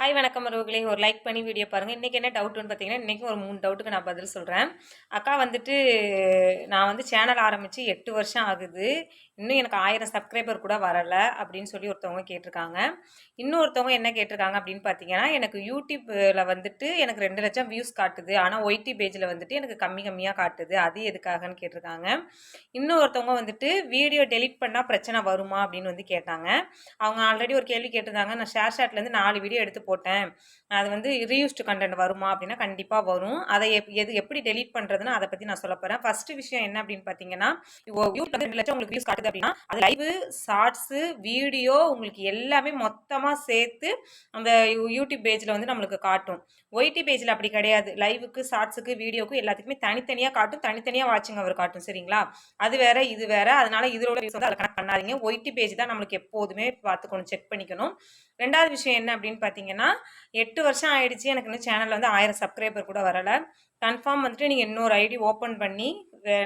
Hi வணக்கம் உறவுகளே. ஒரு லைக் பண்ணி வீடியோ பாருங்கள். இன்றைக்கி என்ன டவுட்டுன்னு பார்த்தீங்கன்னா, இன்றைக்கும் ஒரு 3 டவுட்டுக்கு நான் பதில் சொல்கிறேன். அக்கா வந்துட்டு நான் வந்து சேனல் ஆரம்பித்து 8 வருஷம் ஆகுது. இன்னும் எனக்கு 1000 சப்ஸ்கிரைபர் கூட வரலை அப்படின்னு சொல்லி ஒருத்தவங்க கேட்டிருக்காங்க. இன்னொருத்தவங்க என்ன கேட்டிருக்காங்க அப்படின்னு பார்த்தீங்கன்னா, எனக்கு யூடியூப்பில் வந்துட்டு எனக்கு 2,00,000 வியூஸ் காட்டுது. ஆனால் ஒய்டி பேஜில் வந்துட்டு எனக்கு கம்மி கம்மியாக காட்டுது. அது எதுக்காகன்னு கேட்டிருக்காங்க. இன்னொருத்தவங்க வந்துட்டு வீடியோ டெலிட் பண்ணால் பிரச்சனை வருமா அப்படின்னு வந்து கேட்டாங்க. அவங்க ஆல்ரெடி ஒரு கேள்வி கேட்டிருந்தாங்க. நான் ஷேர்ஷாட்லேருந்து 4 வீடியோ எடுத்து போட்டேன். அது வந்து ரீயூஸ்டு கண்டென்ட் வருமா அப்படின்னா கண்டிப்பாக வரும். அதை எப்படி டெலீட் பண்ணுறதுன்னு அதை பற்றி நான் சொல்ல போகிறேன். ஃபர்ஸ்ட் விஷயம் என்ன அப்படின்னு பார்த்தீங்கன்னா, யூடியூப் வந்து 2,00,000 உங்களுக்கு வியூஸ் காட்டுது அப்படின்னா அது லைவ், ஷார்ட்ஸு, வீடியோ உங்களுக்கு எல்லாமே மொத்தமாக சேர்த்து அந்த யூடியூப் பேஜில் வந்து நம்மளுக்கு காட்டும். ஒய்டி பேஜில் அப்படி கிடையாது. லைவுக்கு, ஷார்ட்ஸுக்கு, வீடியோக்கு எல்லாத்துக்குமே தனித்தனியாக காட்டும். தனித்தனியாக வாட்சிங் அவர் காட்டும். சரிங்களா? அது வேற இது வேற. அதனால இதோட வியூஸ் வந்து அதை கனெக்ட் பண்ணாதீங்க. ஒய்டி பேஜ் தான் நம்மளுக்கு எப்போதுமே பார்த்துக்கணும், செக் பண்ணிக்கணும். 2வது விஷயம் என்ன அப்படின்னு பார்த்தீங்கன்னா, 8 வருஷம் ஆயிடுச்சு. எனக்கு இன்னும் சேனலில் வந்து 1000 சப்ஸ்கிரைபர் கூட வரலை. கன்ஃபார்ம் வந்துட்டு நீங்கள் இன்னொரு ஐடி ஓப்பன் பண்ணி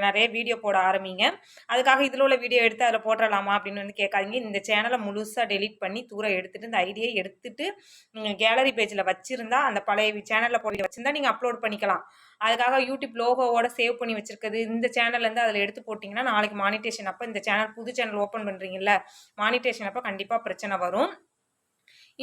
நிறைய வீடியோ போட ஆரம்பிங்க. அதுக்காக இதில் உள்ள வீடியோ எடுத்து அதில் போட்டுடலாமா அப்படின்னு வந்து கேட்காதீங்க. இந்த சேனலை முழுசாக டெலீட் பண்ணி தூரம் எடுத்துட்டு இந்த ஐடியை எடுத்துட்டு நீங்கள் கேலரி பேஜில் வச்சிருந்தா அந்த பழைய சேனலில் போய் வச்சிருந்தா நீங்கள் அப்லோட் பண்ணிக்கலாம். அதுக்காக யூடியூப் லோகோவோட சேவ் பண்ணி வச்சிருக்கிறது இந்த சேனல்லேருந்து அதில் எடுத்து போட்டிங்கன்னா நாளைக்கு மானிட்டேஷன் அப்போ இந்த சேனல் புது சேனல் ஓப்பன் பண்ணுறீங்கல்ல, மானிட்டேஷன் அப்போ கண்டிப்பாக பிரச்சனை வரும்.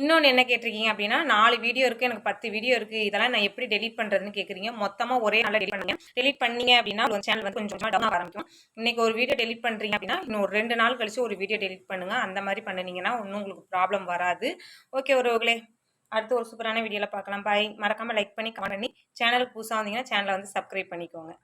இன்னொன்று என்ன கேட்டிருக்கீங்க அப்படின்னா, 4 வீடியோ இருக்குது, எனக்கு 10 வீடியோ இருக்குது, இதெல்லாம் நான் எப்படி டெலீட் பண்ணுறதுன்னு கேட்குறீங்க. மொத்தமாக ஒரே நாளில் டெலீட் பண்ணுங்க. டெலீட் பண்ணீங்க அப்படின்னா ஒரு சேனல் வந்து கொஞ்சம் கொஞ்சமாக டவுன் ஆக ஆரம்பிக்கும். இன்னைக்கு ஒரு வீடியோ டெலீட் பண்ணுறீங்க அப்படின்னா இன்னும் ஒரு 2 நாள் கழிச்சு ஒரு வீடியோ டெலீட் பண்ணுங்க. அந்த மாதிரி பண்ணினீங்கன்னா ஒன்றும் உங்களுக்கு ப்ராப்ளம் வராது. ஓகே உறவுகளே, அடுத்து ஒரு சூப்பரான வீடியோவில் பார்க்கலாம். பாய். மறக்காமல் லைக் பண்ணி கமெண்ட் பண்ணி சேனலுக்கு புதுசாக வந்தீங்கன்னா சேனலை வந்து சப்ஸ்கிரைப் பண்ணிக்கோங்க.